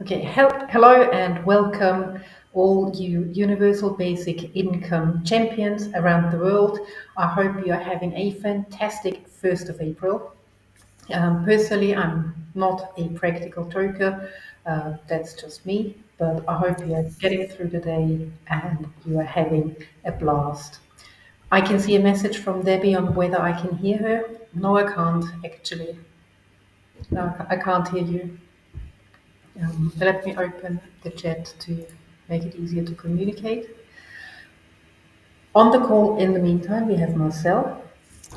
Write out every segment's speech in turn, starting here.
Okay, hello and welcome all you Universal Basic Income champions around the world. I hope you are having a fantastic 1st of April. Personally, I'm not a practical joker, that's just me, but I hope you are getting through the day and you are having a blast. I can see a message from Debbie on whether I can hear her. No, I can't actually. No, I can't hear you. Let me open the chat to make it easier to communicate. On the call, in the meantime, we have Marcel,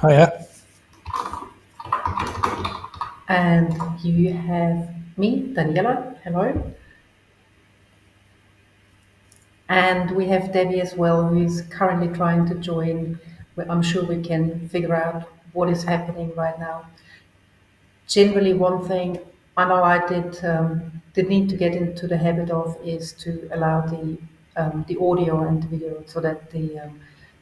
Hiya. and you have me, Daniela. Hello. And we have Debbie as well, who is currently trying to join. I'm sure we can figure out what is happening right now. Generally, one thing I know I did need to get into the habit of is to allow the audio and the video so that the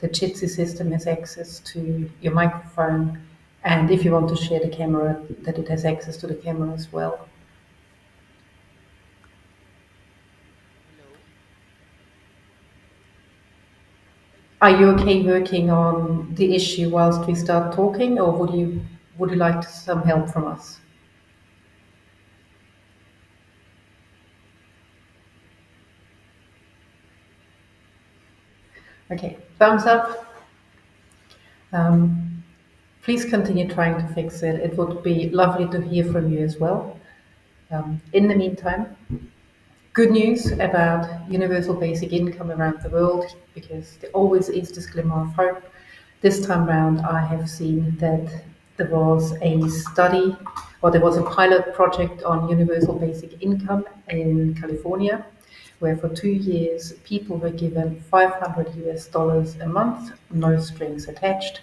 Jitsi system has access to your microphone, and if you want to share the camera, that it has access to the camera as well. Are you okay working on the issue whilst we start talking, or would you like some help from us? Okay, thumbs up. Um, Please continue trying to fix it. It would be lovely to hear from you as well. In the meantime, good news about universal basic income around the world, because there always is this glimmer of hope. This time round, I have seen that there was a study, or there was a pilot project on universal basic income in California, where for 2 years people were given $500 a month, no strings attached.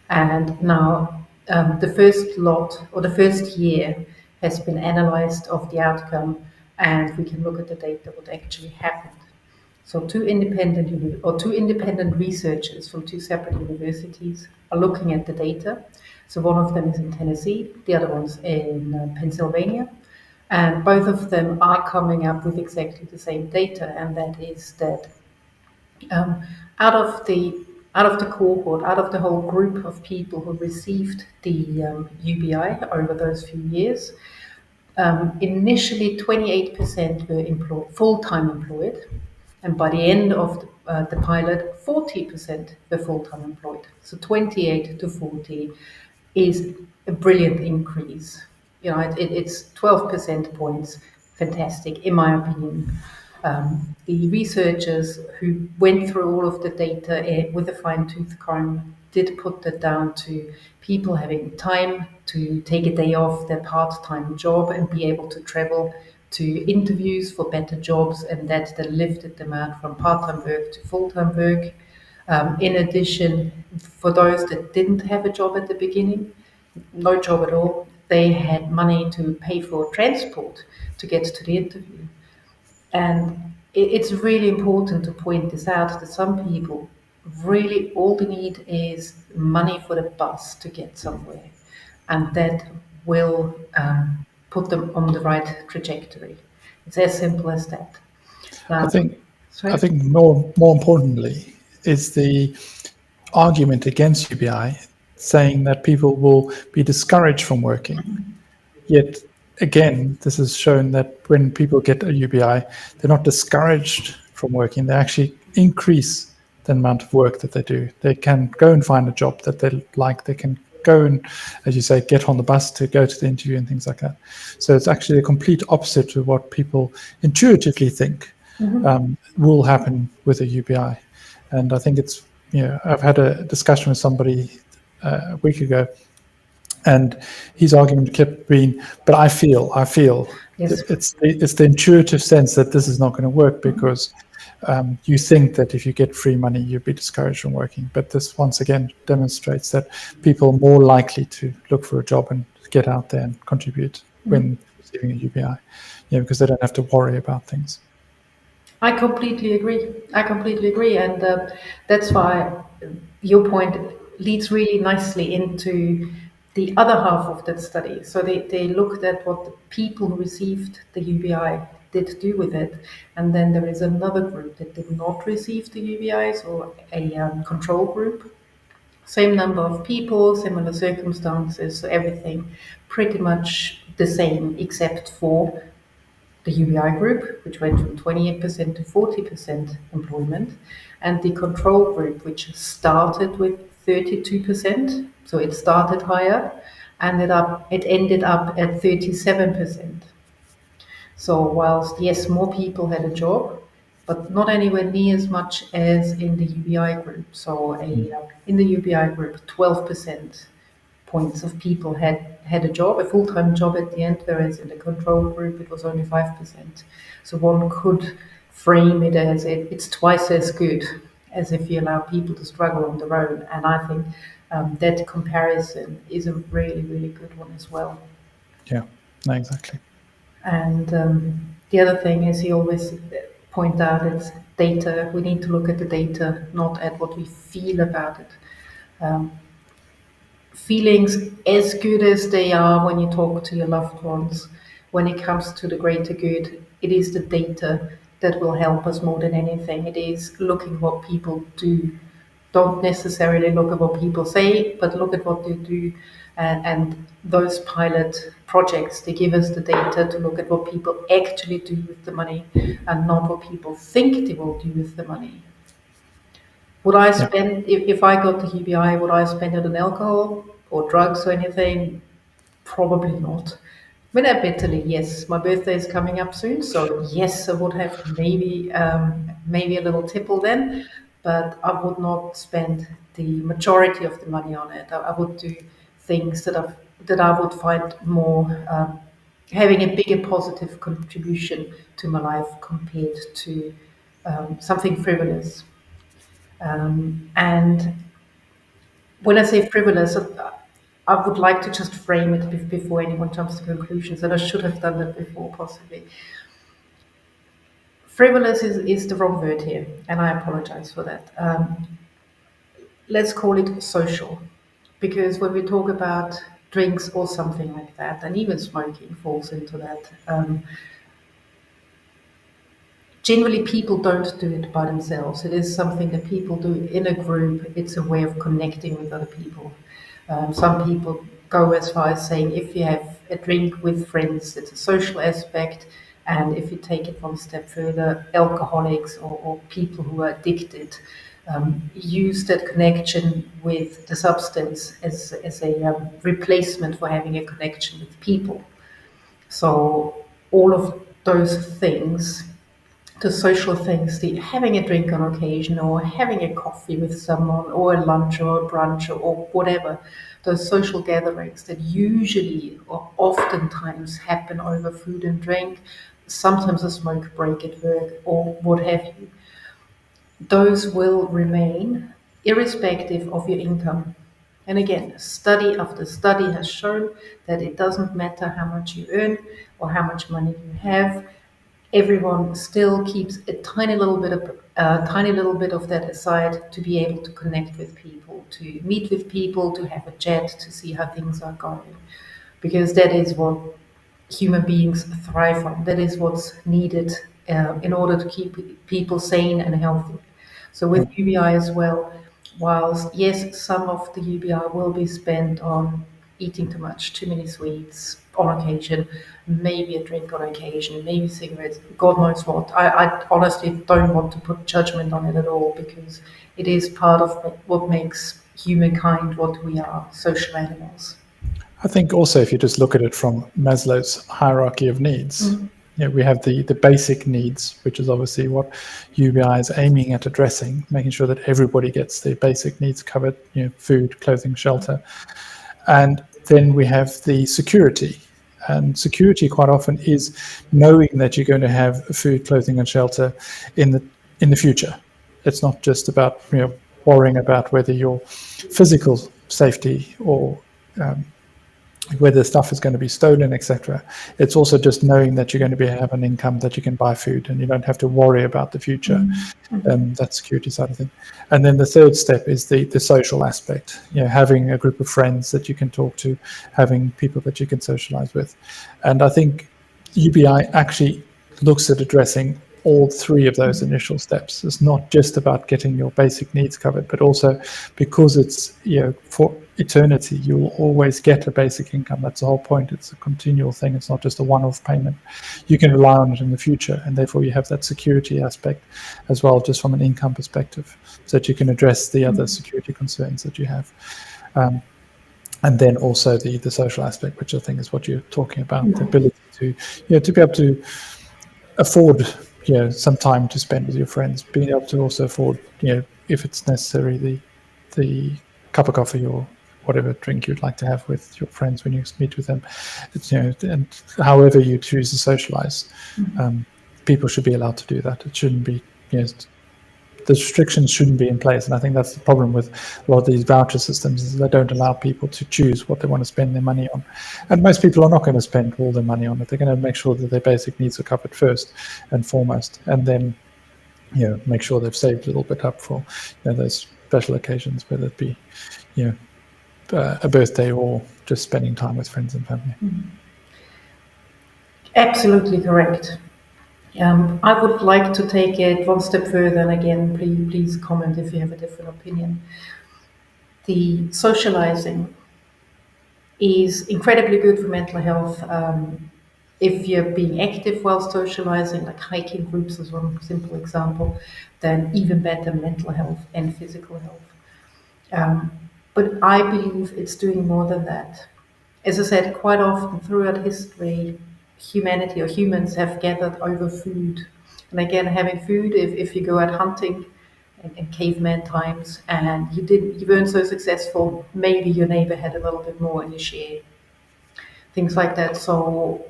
And now the first lot, or the first year, has been analyzed of the outcome, and we can look at the data, what actually happened. So two independent researchers from two separate universities are looking at the data. So one of them is in Tennessee, the other one's in Pennsylvania, and both of them are coming up with exactly the same data, and that is that um, out of the cohort, out of the whole group of people who received the UBI over those few years, initially 28% were employed, full-time employed, and by the end of the pilot, 40% were full-time employed. So 28 to 40 is a brilliant increase. It's 12 percent points, fantastic, in my opinion. The researchers who went through all of the data with a fine-tooth comb did put that down to people having time to take a day off their part-time job and be able to travel to interviews for better jobs, and that then lifted them out from part-time work to full-time work. In addition, for those that didn't have a job at the beginning, no job at all, they had money to pay for transport to get to the interview. And it's really important to point this out, that some people really all they need is money for the bus to get somewhere, and that will put them on the right trajectory. It's as simple as that. I Now, think I sorry? think more importantly is the argument against UBI, saying that people will be discouraged from working. Yet again, this has shown that when people get a UBI, they're not discouraged from working. They actually increase the amount of work that they do. They can go and find a job that they like. They can go and, as you say, get on the bus to go to the interview and things like that. So it's actually a complete opposite to what people intuitively think will happen with a UBI. And I think it's, I've had a discussion with somebody a week ago, and his argument kept being, but I feel Yes. it's the intuitive sense that this is not going to work, because you think that if you get free money, you'd be discouraged from working. But this once again demonstrates that people are more likely to look for a job and get out there and contribute when receiving a UBI, because they don't have to worry about things. I completely agree. And that's why your point leads really nicely into the other half of that study. So they looked at what the people who received the UBI did do with it. And then there is another group that did not receive the UBIs, or a control group. Same number of people, similar circumstances, so everything pretty much the same, except for the UBI group, which went from 28% to 40% employment, and the control group, which started with 32%, so it started higher, and it ended up at 37%. So whilst yes, more people had a job, but not anywhere near as much as in the UBI group. So in the UBI group, 12% points of people had a job, a full-time job at the end, whereas in the control group it was only 5%. So one could frame it as it's twice as good as if you allow people to struggle on their own. And I think that comparison is a really, really good one as well. Yeah, no, exactly. And the other thing is, he always point out, it's data. We need to look at the data, not at what we feel about it. Feelings, as good as they are when you talk to your loved ones, when it comes to the greater good, it is the data that will help us more than anything. It is looking what people do. Don't necessarily look at what people say, but look at what they do. And those pilot projects, they give us the data to look at what people actually do with the money, and not what people think they will do with the money. Would I spend, if I got the UBI, would I spend it on alcohol or drugs or anything? Probably not. When admittedly, yes, my birthday is coming up soon, so yes, I would have maybe a little tipple then, but I would not spend the majority of the money on it. I would do things that I would find more having a bigger positive contribution to my life compared to something frivolous. And when I say frivolous, I would like to just frame it before anyone jumps to conclusions, and I should have done that before, possibly. Frivolous is the wrong word here, and I apologize for that. Let's call it social, because when we talk about drinks or something like that, and even smoking falls into that, generally people don't do it by themselves. It is something that people do in a group. It's a way of connecting with other people. Some people go as far as saying, if you have a drink with friends, it's a social aspect. And if you take it one step further, alcoholics or people who are addicted use that connection with the substance as a replacement for having a connection with people. So all of those things, the social things, the having a drink on occasion, or having a coffee with someone, or a lunch or a brunch, or whatever, those social gatherings that usually or oftentimes happen over food and drink, sometimes a smoke break at work, or what have you, those will remain irrespective of your income. And again, study after study has shown that it doesn't matter how much you earn or how much money you have. Everyone still keeps a tiny little bit of that aside to be able to connect with people, to meet with people, to have a chat, to see how things are going, because that is what human beings thrive on. That is what's needed in order to keep people sane and healthy. So with UBI as well, whilst yes, some of the UBI will be spent on eating too much, too many sweets on occasion, maybe a drink on occasion, maybe cigarettes, God knows what. I honestly don't want to put judgment on it at all, because it is part of what makes humankind what we are, social animals. I think also, if you just look at it from Maslow's hierarchy of needs, we have the basic needs, which is obviously what UBI is aiming at addressing, making sure that everybody gets their basic needs covered, food, clothing, shelter. And then we have the security. And security quite often is knowing that you're going to have food, clothing, and shelter in the future. It's not just about worrying about whether your physical safety or whether stuff is going to be stolen, etc. It's also just knowing that you're going to have an income that you can buy food and you don't have to worry about the future. That security side of thing. And then the third step is the social aspect, having a group of friends that you can talk to, having people that you can socialize with. And I think UBI actually looks at addressing all three of those initial steps. It's not just about getting your basic needs covered, but also because it's for eternity, you will always get a basic income. That's the whole point. It's a continual thing. It's not just a one-off payment. You can rely on it in the future, and therefore you have that security aspect as well, just from an income perspective, so that you can address the other security concerns that you have. And then also the social aspect, which I think is what you're talking about, the ability to to be able to afford some time to spend with your friends, being able to also afford if it's necessary the cup of coffee or whatever drink you'd like to have with your friends when you meet with them. It's, and however you choose to socialize, people should be allowed to do that. It shouldn't be the restrictions shouldn't be in place. And I think that's the problem with a lot of these voucher systems, is they don't allow people to choose what they want to spend their money on. And most people are not going to spend all their money on it. They're going to make sure that their basic needs are covered first and foremost, and then make sure they've saved a little bit up for those special occasions, whether it be a birthday or just spending time with friends and family. Absolutely correct. I would like to take it one step further, and again, please comment if you have a different opinion. The socializing is incredibly good for mental health. If you're being active while socializing, like hiking groups is one simple example, then even better mental health and physical health. But I believe it's doing more than that. As I said, quite often throughout history, humanity or humans have gathered over food. And again, having food, if you go out hunting in caveman times and you weren't so successful, maybe your neighbor had a little bit more and you share. Things like that. So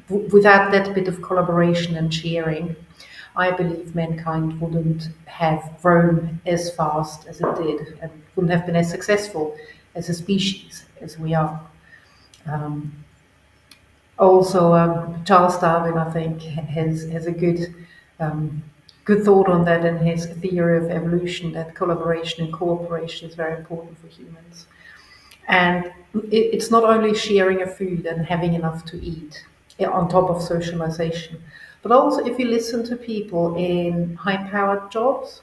without that bit of collaboration and sharing, I believe mankind wouldn't have grown as fast as it did and wouldn't have been as successful as a species as we are. Also, Charles Darwin, I think, has a good thought on that in his theory of evolution, that collaboration and cooperation is very important for humans. And it's not only sharing a food and having enough to eat on top of socialization, but also if you listen to people in high-powered jobs,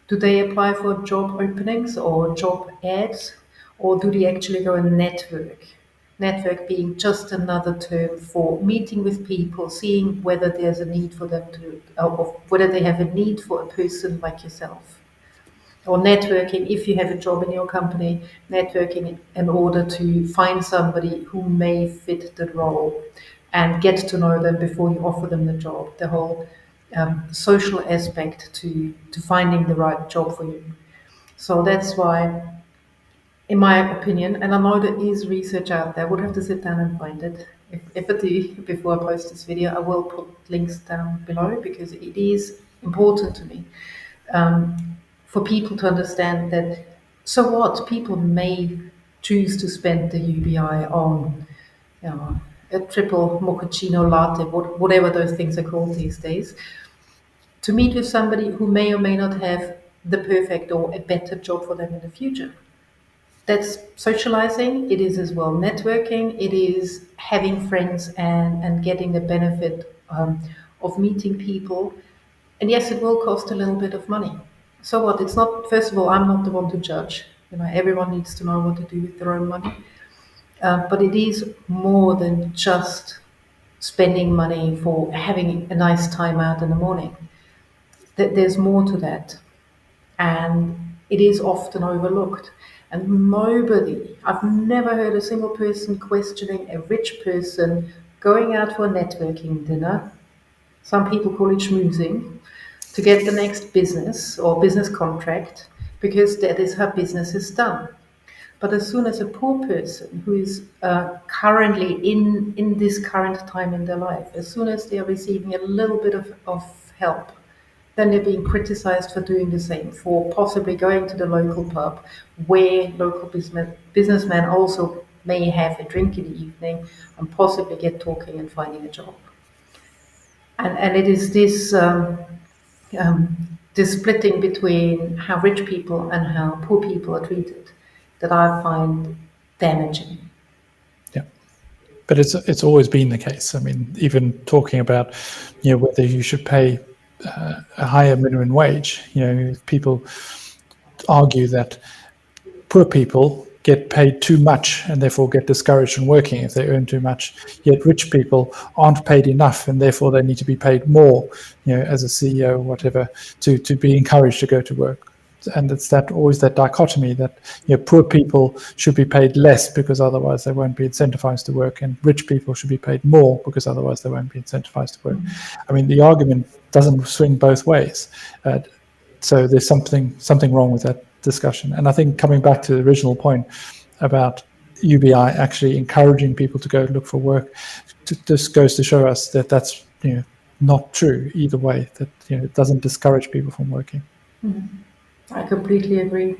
do they apply for job openings or job ads, or do they actually go and network? Network being just another term for meeting with people, seeing whether there's a need for them to, or whether they have a need for a person like yourself. Or networking, if you have a job in your company, networking in order to find somebody who may fit the role and get to know them before you offer them the job. The whole social aspect to finding the right job for you. So that's why, in my opinion, and I know there is research out there, I would have to sit down and find it. If I do, before I post this video, I will put links down below because it is important to me. For people to understand that, so what, people may choose to spend the UBI on a triple mochaccino latte, whatever those things are called these days, to meet with somebody who may or may not have the perfect or a better job for them in the future. That's socializing. It is as well networking. It is having friends and getting the benefit of meeting people. And yes, it will cost a little bit of money. So what? It's not, first of all, I'm not the one to judge. Everyone needs to know what to do with their own money. But it is more than just spending money for having a nice time out in the morning. There's more to that. And it is often overlooked. And nobody, I've never heard a single person questioning a rich person going out for a networking dinner. Some people call it schmoozing, to get the next business or business contract, because that is how business is done. But as soon as a poor person who is currently in this current time in their life, as soon as they are receiving a little bit of help, then they're being criticized for doing the same, for possibly going to the local pub where local businessmen also may have a drink in the evening and possibly get talking and finding a job. And it is this splitting between how rich people and how poor people are treated that I find damaging. Yeah. But it's always been the case. I mean, even talking about, whether you should pay a higher minimum wage, people argue that poor people get paid too much and therefore get discouraged from working if they earn too much. Yet rich people aren't paid enough and therefore they need to be paid more, as a CEO or whatever, to be encouraged to go to work. And it's always that dichotomy that poor people should be paid less because otherwise they won't be incentivized to work, and rich people should be paid more because otherwise they won't be incentivized to work. I mean, the argument doesn't swing both ways. So there's something wrong with that discussion. And I think coming back to the original point about UBI actually encouraging people to go look for work, this goes to show us that that's not true either way, that it doesn't discourage people from working. I completely agree.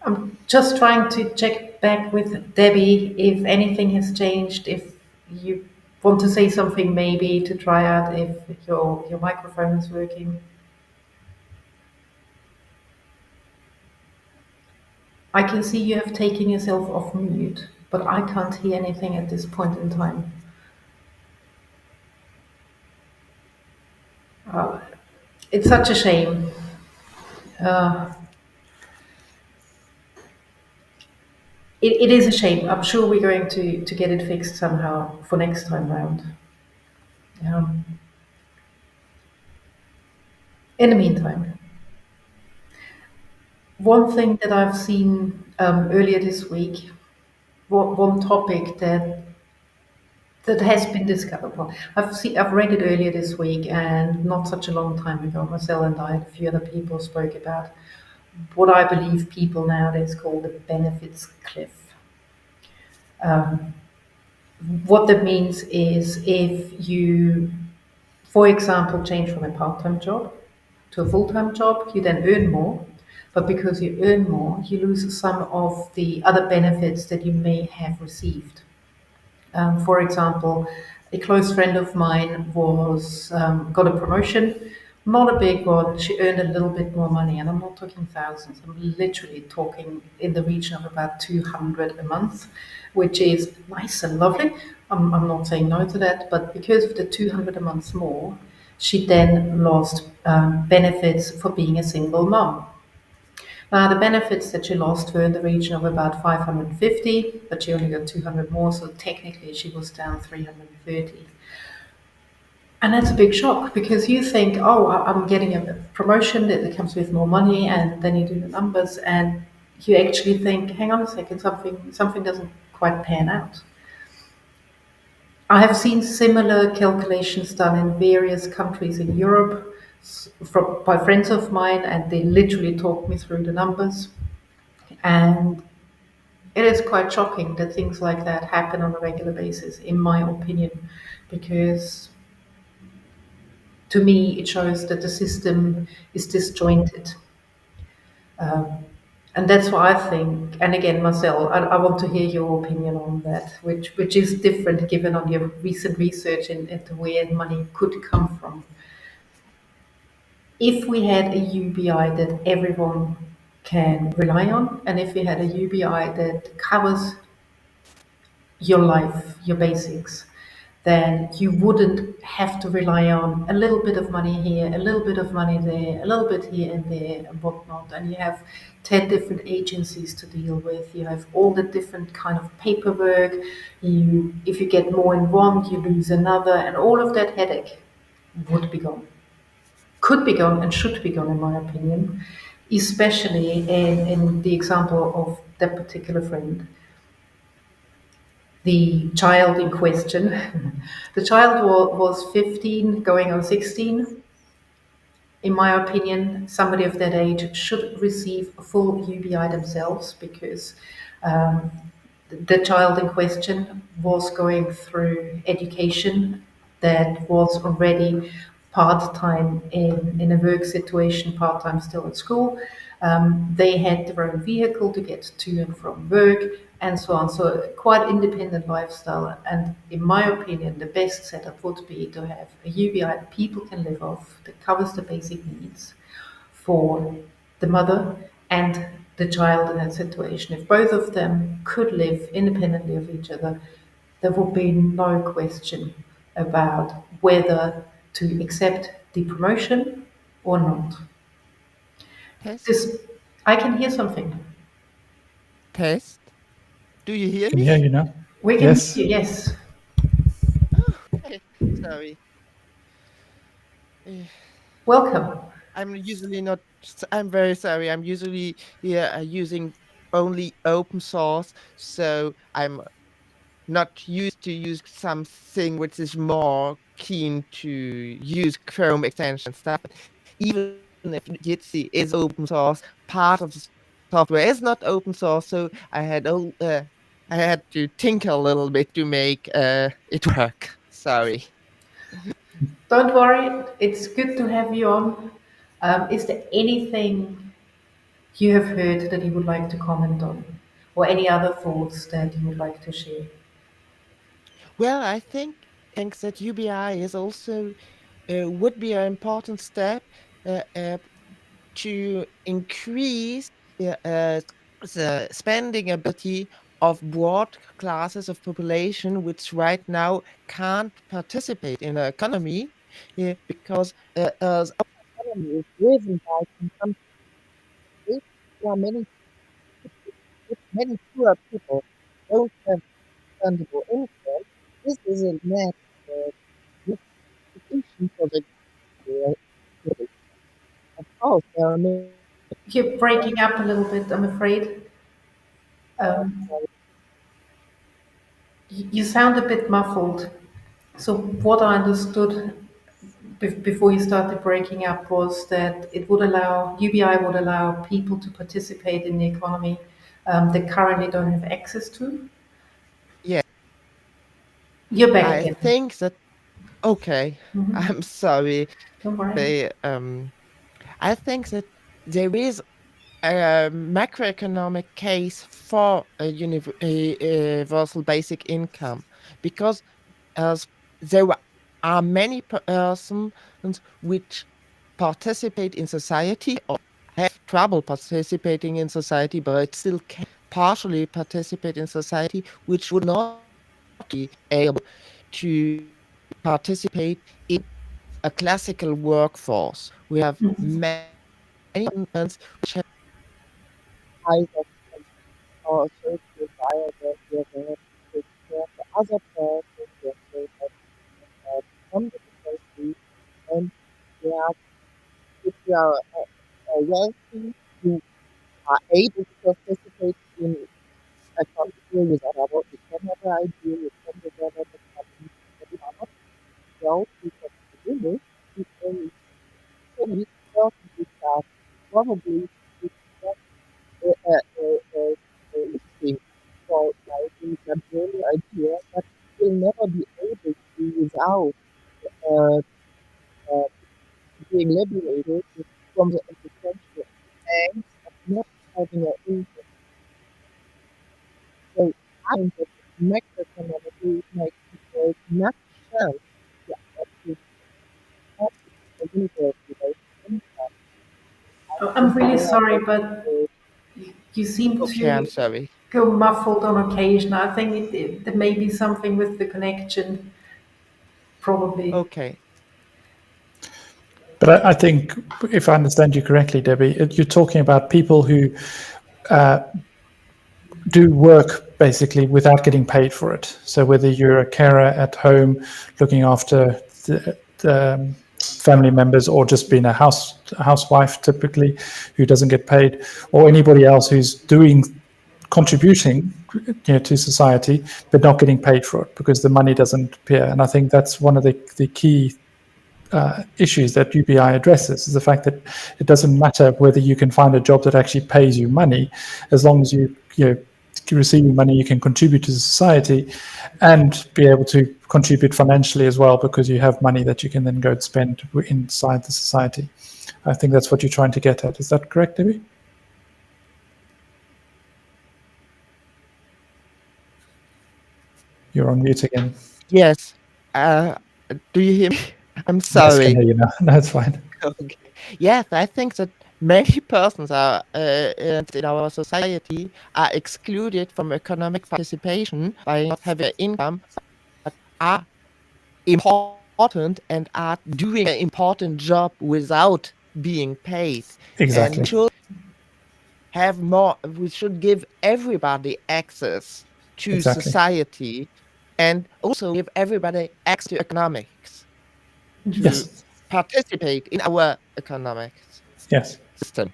I'm just trying to check back with Debbie if anything has changed, if you want to say something maybe to try out if your microphone is working. I can see you have taken yourself off mute, but I can't hear anything at this point in time. It's such a shame. It is a shame. I'm sure we're going to get it fixed somehow for next time round. In the meantime, one thing that I've seen earlier this week, one topic that has been discovered. Well, I've read it earlier this week, and not such a long time ago, Marcel and I and a few other people spoke about what I believe people nowadays call the benefits cliff. What that means is if you, for example, change from a part-time job to a full-time job, you then earn more. But because you earn more, you lose some of the other benefits that you may have received. For example, a close friend of mine was got a promotion, not a big one. She earned a little bit more money, and I'm not talking thousands. I'm literally talking in the region of about 200 a month, which is nice and lovely. I'm not saying no to that, but because of the 200 a month more, she then lost benefits for being a single mom. Now, the benefits that she lost were in the region of about 550, but she only got 200 more, so technically she was down 330. And that's a big shock because you think, oh, I'm getting a promotion that comes with more money, and then you do the numbers, and you actually think, hang on a second, something doesn't quite pan out. I have seen similar calculations done in various countries in Europe by friends of mine, and they literally talked me through the numbers. And it is quite shocking that things like that happen on a regular basis, in my opinion, because to me it shows that the system is disjointed. And that's why I think, and again, Marcel, I want to hear your opinion on that, which is different given on your recent research into where money could come from. If we had a UBI that everyone can rely on, and if we had a UBI that covers your life, your basics, then you wouldn't have to rely on a little bit of money here, a little bit of money there, a little bit here and there, and whatnot. And you have 10 different agencies to deal with. You have all the different kind of paperwork. If you get more in one, you lose another, and all of that headache would be gone. Could be gone and should be gone, in my opinion, especially in the example of that particular friend. The child in question, the child was 15 going on 16. In my opinion, somebody of that age should receive a full UBI themselves because the child in question was going through education that was already part-time in a work situation, part-time still at school. They had their own vehicle to get to and from work and so on. So quite independent lifestyle. And in my opinion, the best setup would be to have a UBI that people can live off that covers the basic needs for the mother and the child in that situation. If both of them could live independently of each other, there would be no question about whether to accept the promotion or not. Test, This, I can hear something. test. Do you hear Can me? hear you now? We can hear Yes. you, yes. Oh, okay. Sorry. Eh, Welcome. I'm usually not. I'm very sorry. I'm usually using only open source, so I'm not used to use something which is more keen to use Chrome extension stuff. Even if Jitsi is open source, part of the software is not open source, so I had to tinker a little bit to make it work. Sorry. Don't worry, it's good to have you on. Is there anything you have heard that you would like to comment on? Or any other thoughts that you would like to share? Well, I think that UBI is also would be an important step uh, uh, to increase the spending ability of broad classes of population which right now can't participate in the economy because our economy is driven by consumption. There are many poor people don't have understandable income. This is a net justification for the uh, of course there are many You're breaking up a little bit, I'm afraid. Um, you sound a bit muffled. So, what I understood before you started breaking up was that it would allow, UBI would allow people to participate in the economy that currently don't have access to. yeah. You're back I again. think that okay. Hmm. I'm sorry. Don't worry. They I think that there is a macroeconomic case for a universal basic income because as there are many persons which participate in society or have trouble participating in society but still can partially participate in society which would not be able to participate in a classical workforce. We have many continents which have either or social bias where they have to take care of the other person, where they have from the society, and they are, if they are wealthy, who are able to participate in a country with other work, you can have an idea, you can develop a company, but you are not wealthy to begin with, you can only certainly start probably with listing for writing a general idea, but will never be able to without uh, uh, being liberated from the existential angst of not having an income. So I think that macroeconomically makes people not sense to actually have a universal basic income. I I'm think really there are sorry, also but you seem okay, I'm to sorry. go muffled on occasion. I think there may be something with the connection, probably. Okay. But I think, if I understand you correctly, Debbie, you're talking about people who do work basically without getting paid for it. So whether you're a carer at home looking after the family members, or just being a housewife typically who doesn't get paid, or anybody else who's contributing, to society but not getting paid for it because the money doesn't appear. And I think that's one of the key issues that UBI addresses, is the fact that it doesn't matter whether you can find a job that actually pays you money, as long as you receiving money, you can contribute to society and be able to contribute financially as well, because you have money that you can then go and spend inside the society. I think that's what you're trying to get at. Is that correct, Debbie? You're on mute again. Yes. Do you hear me? I'm Yes, can sorry. hear you now. That's fine. Okay. Yes, I think that many persons are in our society are excluded from economic participation by not having an income, but are important and are doing an important job without being paid. And Exactly. we should give everybody access to Exactly. society and also give everybody access to economics to Yes. participate in our economics Yes. system.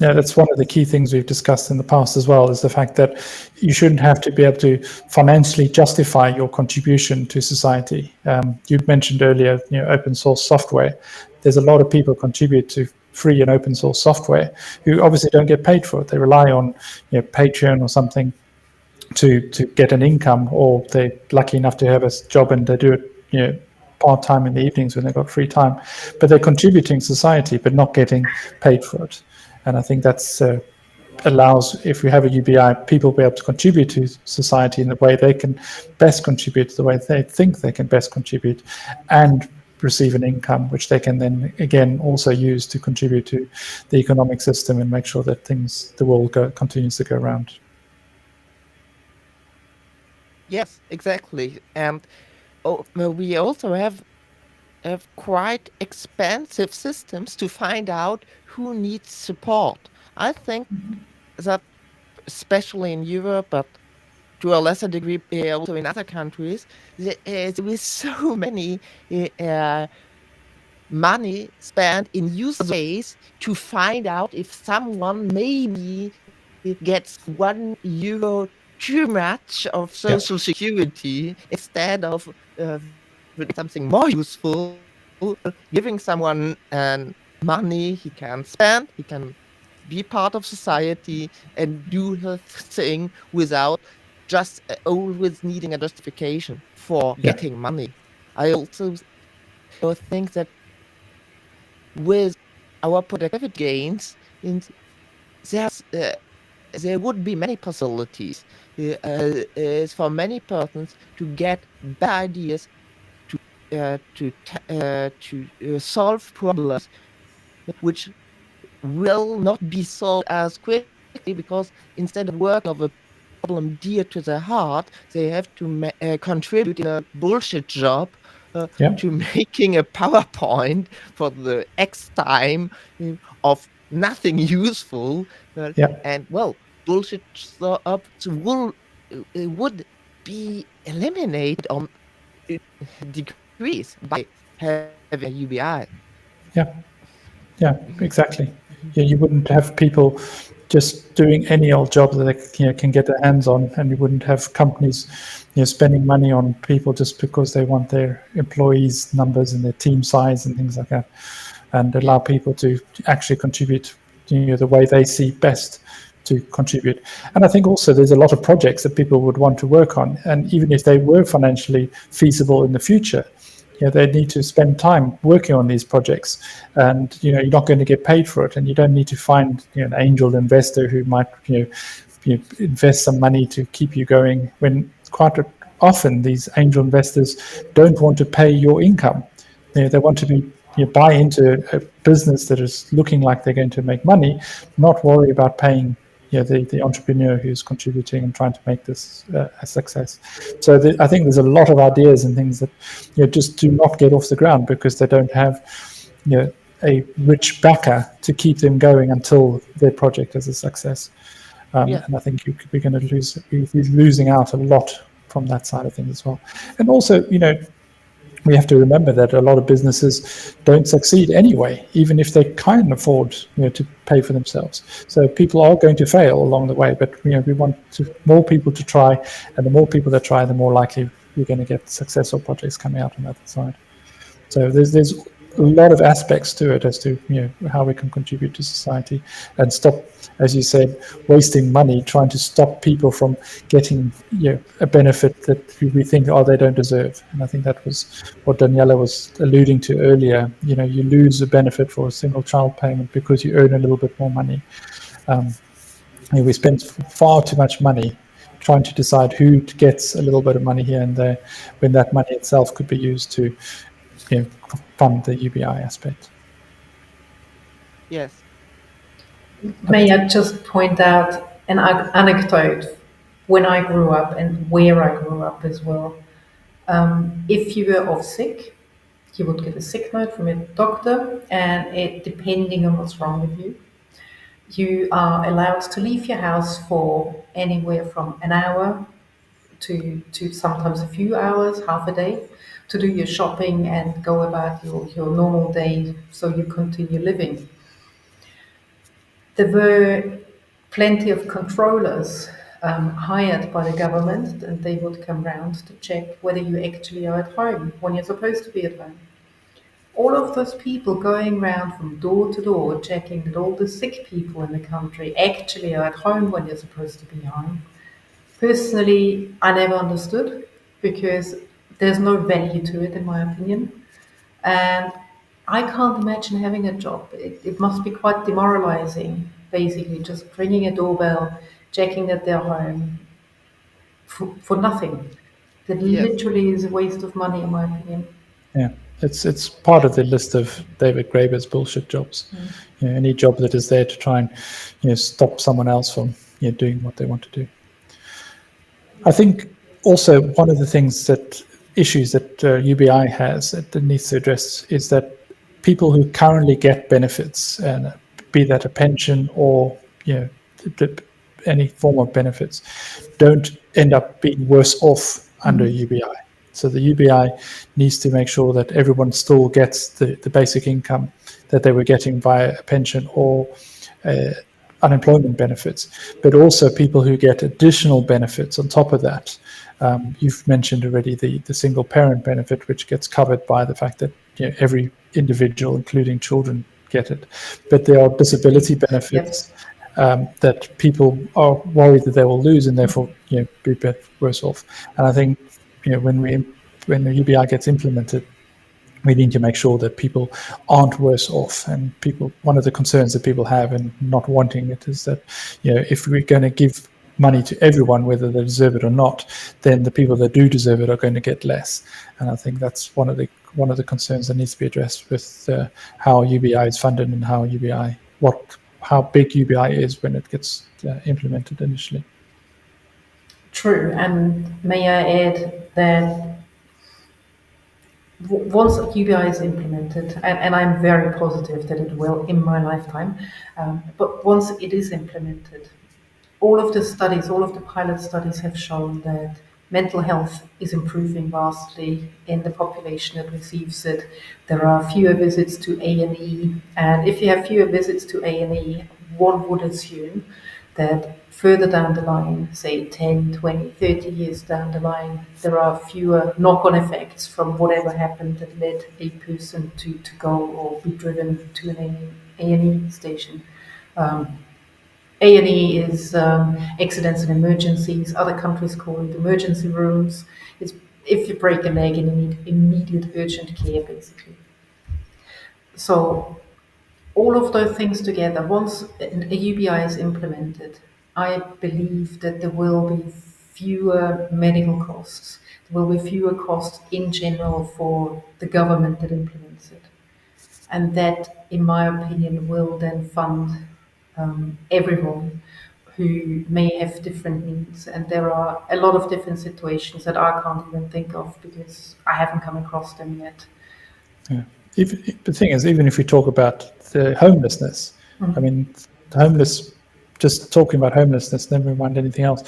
Yeah, that's one of the key things we've discussed in the past as well, is the fact that you shouldn't have to be able to financially justify your contribution to society. You mentioned earlier, open source software. There's a lot of people contribute to free and open source software who obviously don't get paid for it. They rely on Patreon or something to get an income, or they're lucky enough to have a job and they do it part time in the evenings when they've got free time, but they're contributing to society but not getting paid for it. And I think that's allows, if we have a UBI, people be able to contribute to society in the way they can best contribute, the way they think they can best contribute, and receive an income which they can then again also use to contribute to the economic system and make sure that the world continues to go around. Yes, exactly. And we also have quite expensive systems to find out who needs support. I think that especially in Europe, but to a lesser degree also in other countries, there is so many money spent in useless ways to find out if someone maybe gets €1 too much of Yeah. social security instead of something more useful, giving someone money he can spend, he can be part of society and do his thing without just always needing a justification for Yeah. getting money. I also think that with our productivity gains, there's there would be many possibilities for many persons to get bad ideas to solve problems which will not be solved as quickly because instead of working of a problem dear to their heart, they have to contribute in a bullshit job Yeah. to making a PowerPoint for the X time of nothing useful. Yeah. And well, bullshit jobs would be eliminated or decreased by having a UBI. Yeah. Yeah, exactly. Yeah, you wouldn't have people just doing any old job that they can get their hands on, and you wouldn't have companies spending money on people just because they want their employees' numbers and their team size and things like that, and allow people to actually contribute the way they see best to contribute. And I think also there's a lot of projects that people would want to work on, and even if they were financially feasible in the future, they need to spend time working on these projects, and you're not going to get paid for it, and you don't need to find an angel investor who might invest some money to keep you going, when quite often these angel investors don't want to pay your income. They want to be buy into a business that is looking like they're going to make money, not worry about paying the entrepreneur who's contributing and trying to make this a success. So I think there's a lot of ideas and things that just do not get off the ground because they don't have a rich backer to keep them going until their project is a success. And I think we're going to be losing out a lot from that side of things as well. And also, we have to remember that a lot of businesses don't succeed anyway, even if they can afford to pay for themselves. So people are going to fail along the way, but we want more people to try, and the more people that try, the more likely we're going to get successful projects coming out on the other side. So there's a lot of aspects to it as to how we can contribute to society and stop, as you said, wasting money trying to stop people from getting a benefit that we think they don't deserve. And I think that was what Daniela was alluding to earlier. You lose a benefit for a single child payment because you earn a little bit more money. We spend far too much money trying to decide who gets a little bit of money here and there, when that money itself could be used to fund the UBI aspect. Yes. May I just point out an anecdote when I grew up and where I grew up as well. If you were off sick, you would get a sick note from a doctor, and depending on what's wrong with you, you are allowed to leave your house for anywhere from an hour to sometimes a few hours, half a day, to do your shopping and go about your normal day so you continue living. There were plenty of controllers hired by the government, and they would come round to check whether you actually are at home when you're supposed to be at home. All of those people going round from door to door checking that all the sick people in the country actually are at home when you're supposed to be home. Personally, I never understood, because there's no value to it, in my opinion. And I can't imagine having a job. It must be quite demoralizing, basically, just ringing a doorbell, checking that they're home for nothing. That Yes. literally is a waste of money, in my opinion. Yeah, it's part of the list of David Graeber's bullshit jobs. Any job that is there to try and stop someone else from doing what they want to do. I think also one of the issues that UBI has that it needs to address is that people who currently get benefits, and be that a pension or any form of benefits, don't end up being worse off under UBI. So the UBI needs to make sure that everyone still gets the basic income that they were getting via a pension or unemployment benefits, but also people who get additional benefits on top of that. You've mentioned already the single parent benefit, which gets covered by the fact that every individual, including children, get it. But there are disability benefits that people are worried that they will lose, and therefore be a bit worse off. And I think when the UBI gets implemented, we need to make sure that people aren't worse off. And one of the concerns that people have in not wanting it is that if we're going to give money to everyone, whether they deserve it or not, then the people that do deserve it are going to get less. And I think that's one of the concerns that needs to be addressed with how UBI is funded and how big UBI is when it gets implemented initially. True, and may I add that once UBI is implemented, and I'm very positive that it will in my lifetime, but once it is implemented, all of the pilot studies have shown that mental health is improving vastly in the population that receives it. There are fewer visits to A&E, and if you have fewer visits to A&E, one would assume that further down the line, say 10, 20, 30 years down the line, there are fewer knock-on effects from whatever happened that led a person to go or be driven to an A&E station. A&E is accidents and emergencies. Other countries call it emergency rooms. It's if you break a leg and you need immediate urgent care, basically. So all of those things together, once a UBI is implemented, I believe that there will be fewer medical costs. There will be fewer costs in general for the government that implements it. And that, in my opinion, will then fund everyone who may have different needs. And there are a lot of different situations that I can't even think of because I haven't come across them yet. Yeah. The thing is, even if we talk about the homelessness, I mean, just talking about homelessness, never mind anything else,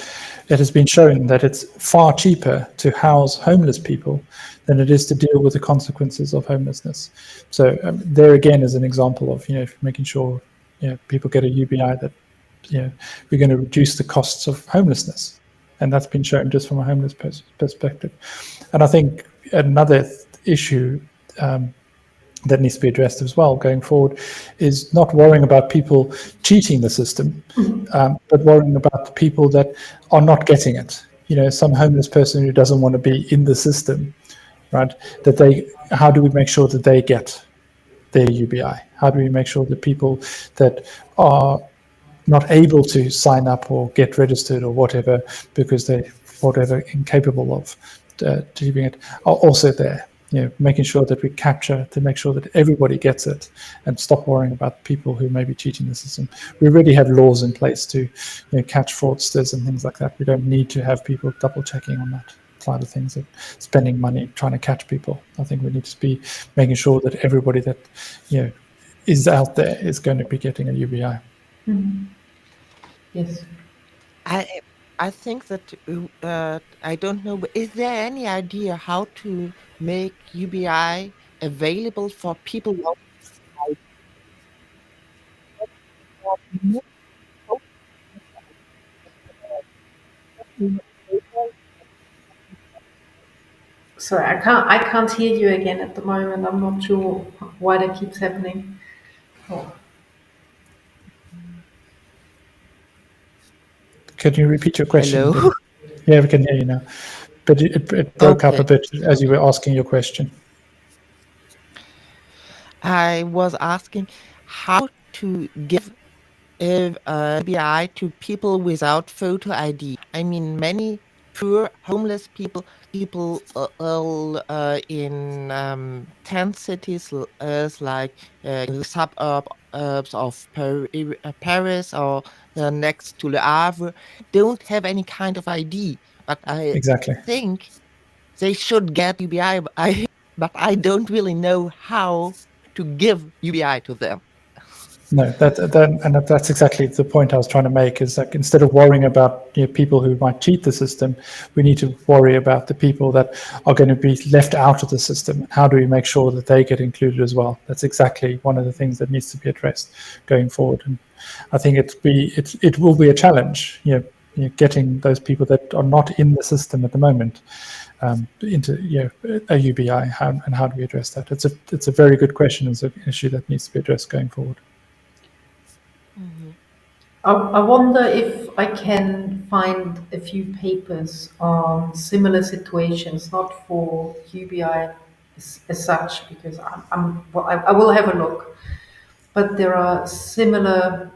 it has been shown that it's far cheaper to house homeless people than it is to deal with the consequences of homelessness. So there again is an example of making sure people get a UBI that we're going to reduce the costs of homelessness, and that's been shown just from a homeless perspective. And I think another issue that needs to be addressed as well going forward is not worrying about people cheating the system, but worrying about the people that are not getting it. Some homeless person who doesn't want to be in the system, right? How do we make sure that they get their UBI? How do we make sure that people that are not able to sign up or get registered or whatever because they're whatever incapable of achieving it, are also there. Making sure that we capture to make sure that everybody gets it and stop worrying about people who may be cheating the system. We already have laws in place to catch fraudsters and things like that. We don't need to have people double checking on that side of things of spending money trying to catch people. I think we need to be making sure that everybody that is out there is going to be getting a UBI. Yes. I think that I don't know. But is there any idea how to make UBI available for people without Sorry, I can't hear you again at the moment. I'm not sure why that keeps happening. Oh. Can you repeat your question? Hello? Yeah, we can hear you now. But it broke up a Okay. bit as you were asking your question. I was asking how to give UBI to people without photo ID. I mean, many poor homeless people in 10 cities like in the suburbs of Paris or next to Le Havre don't have any kind of ID. But I Exactly. think they should get UBI, but I don't really know how to give UBI to them. No, that's exactly the point I was trying to make. Is like instead of worrying about people who might cheat the system, we need to worry about the people that are going to be left out of the system. How do we make sure that they get included as well? That's exactly one of the things that needs to be addressed going forward. And I think it will be a challenge. Getting those people that are not in the system at the moment into a UBI, and how do we address that? It's a very good question. It's an issue that needs to be addressed going forward. I wonder if I can find a few papers on similar situations, not for UBI as such, because well, I will have a look. But there are similar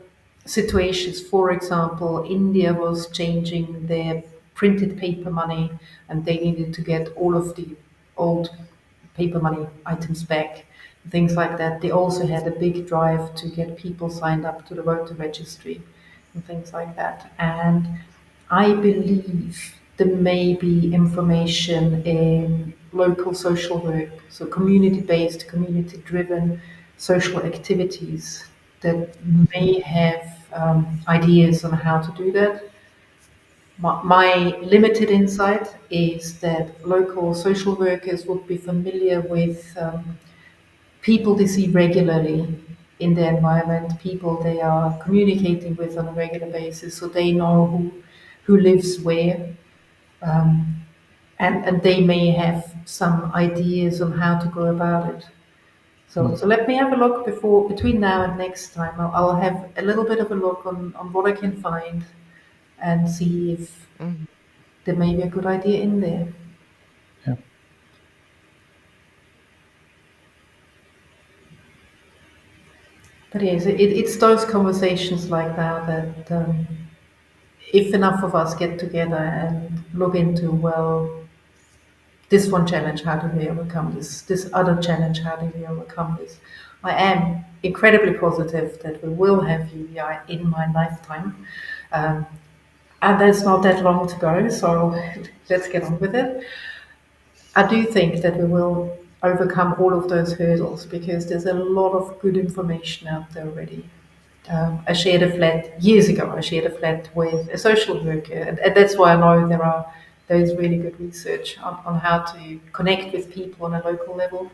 situations. For example, India was changing their printed paper money, and they needed to get all of the old paper money items back, things like that. They also had a big drive to get people signed up to the voter registry and things like that. And I believe there may be information in local social work, so community based, community driven social activities that may have ideas on how to do that. My limited insight is that local social workers would be familiar with people they see regularly in their environment, people they are communicating with on a regular basis, so they know who lives where, um, and they may have some ideas on how to go about it. So let me have a look between now and next time. I'll have a little bit of a look on what I can find and see if Mhm. there may be a good idea in there. Yeah. But yes, it's those conversations like that that if enough of us get together and look into, well, this one challenge, how do we overcome this? This other challenge, how do we overcome this? I am incredibly positive that we will have UBI in my lifetime. Um, and there's not that long to go, so let's get on with it. I do think that we will overcome all of those hurdles because there's a lot of good information out there already. I shared a flat years ago. I shared a flat with a social worker, and that's why I know there is really good research on how to connect with people on a local level.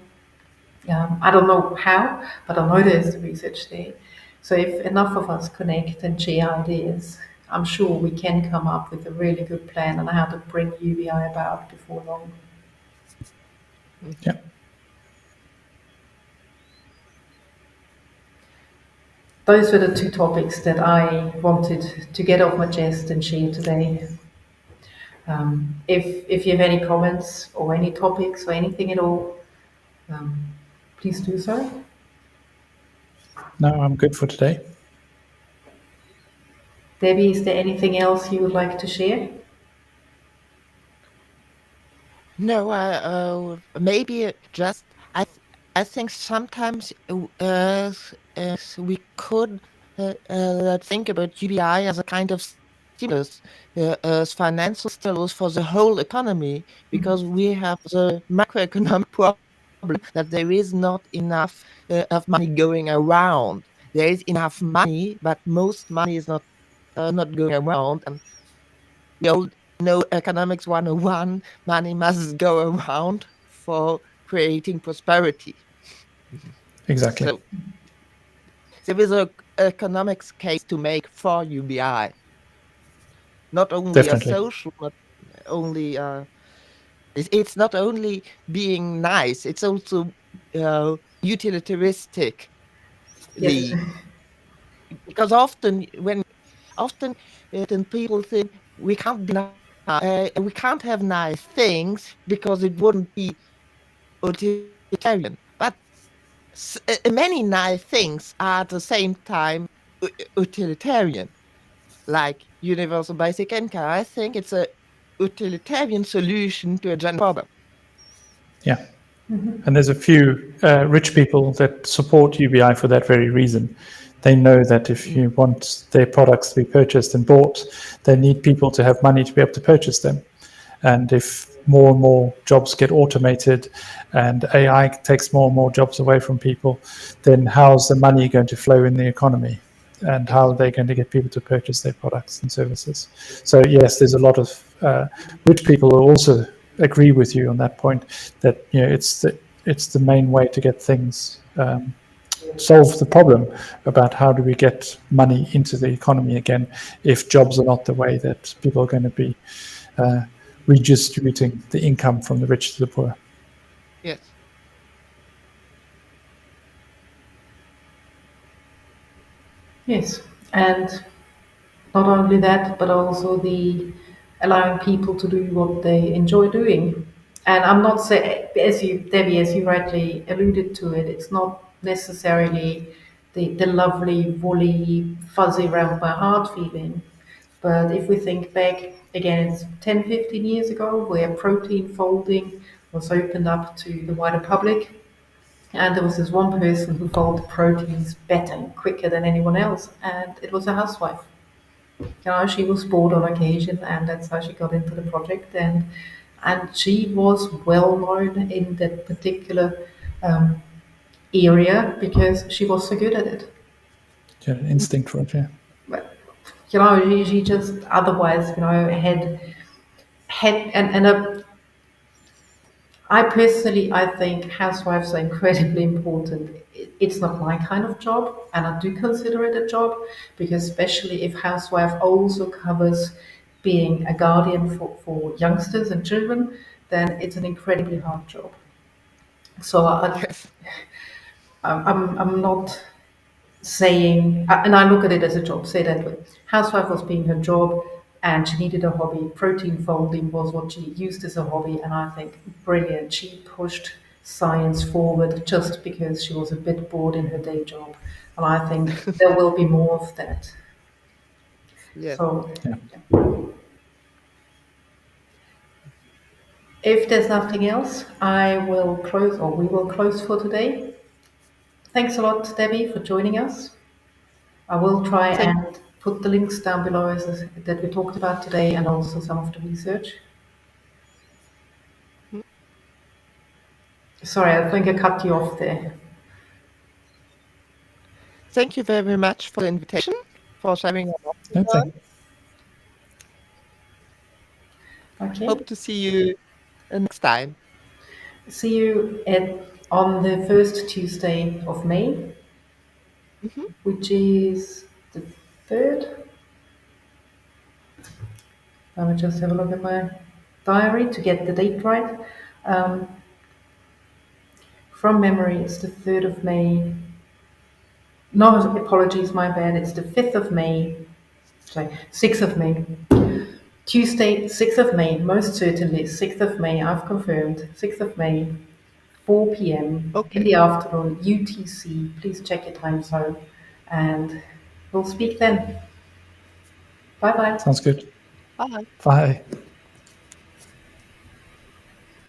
I don't know how, but I know there's the research there. So if enough of us connect and share ideas, I'm sure we can come up with a really good plan on how to bring UBI about before long. Yeah. Those were the two topics that I wanted to get off my chest and share today. If you have any comments or any topics or anything at all, um, please do so. No, I'm good for today. Debbie, is there anything else you would like to share? No, maybe just I think sometimes we could think about UBI as a kind of stimulus, as financial stimulus for the whole economy, because we have the macroeconomic problem that there is not enough of money going around. There is enough money, but most money is not going around, and we all know economics 101, money must go around for creating prosperity. Exactly. So there is a economics case to make for UBI, not only a Definitely. social, not only it's not only being nice, it's also utilitaristic. Yes. The Because often then people think we can't have nice things because it wouldn't be utilitarian. But many nice things are at the same time utilitarian, like universal basic income. I think it's a utilitarian solution to a general problem. Yeah. And there's a few rich people that support UBI for that very reason. They know that if you want their products to be purchased and bought, they need people to have money to be able to purchase them. And if more and more jobs get automated and AI takes more and more jobs away from people, then how's the money going to flow in the economy? And how are they going to get people to purchase their products and services? So yes, there's a lot of rich people who also agree with you on that point. That it's the main way to get things solve the problem about how do we get money into the economy again if jobs are not the way that people are going to be uh, redistributing the income from the rich to the poor. Yes. Yes. And not only that, but also the allowing people to do what they enjoy doing. And I'm not saying, as you, Debbie, as you rightly alluded to it, it's not necessarily the lovely, woolly, fuzzy around my heart feeling. But if we think back, again, it's 10, 15 years ago, where protein folding was opened up to the wider public. And there was this one person who folded proteins better and quicker than anyone else, and it was a housewife. She was bored on occasion, and that's how she got into the project. And she was well known in that particular um, area because she was so good at it. Yeah, instinct for it. Yeah, But she just otherwise had and I personally, I think housewives are incredibly important. It's not my kind of job, and I do consider it a job because, especially if housewife also covers being a guardian for youngsters and children, then it's an incredibly hard job. So Yes. I'm not saying, and I look at it as a job, say that way. Housewife was being her job and she needed a hobby. Protein folding was what she used as a hobby, and I think brilliant. She pushed science forward just because she was a bit bored in her day job. And I think there will be more of that. Yes. So yeah. if there's nothing else, I will close, or we will close for today. Thanks a lot, Debbie, for joining us. I will try Thank and put the links down below that we talked about today and also some of the research. Sorry, I think I cut you off there. Thank you very much for the invitation, for sharing your No, opinion. Okay. Hope to see you next time. See you on the first Tuesday of May, Mhm. which is the 3rd. Let me just have a look at my diary to get the date right. Um, from memory, it's the 3rd of May. No, apologies, my bad. It's the 5th of May. Sorry, 6th of May. Tuesday, 6th of May, most certainly 6th of May, I've confirmed. 6th of May, 4 p.m. in Okay. the afternoon, UTC. Please check your time zone and we'll speak then. Bye bye. Sounds good. Bye. Bye.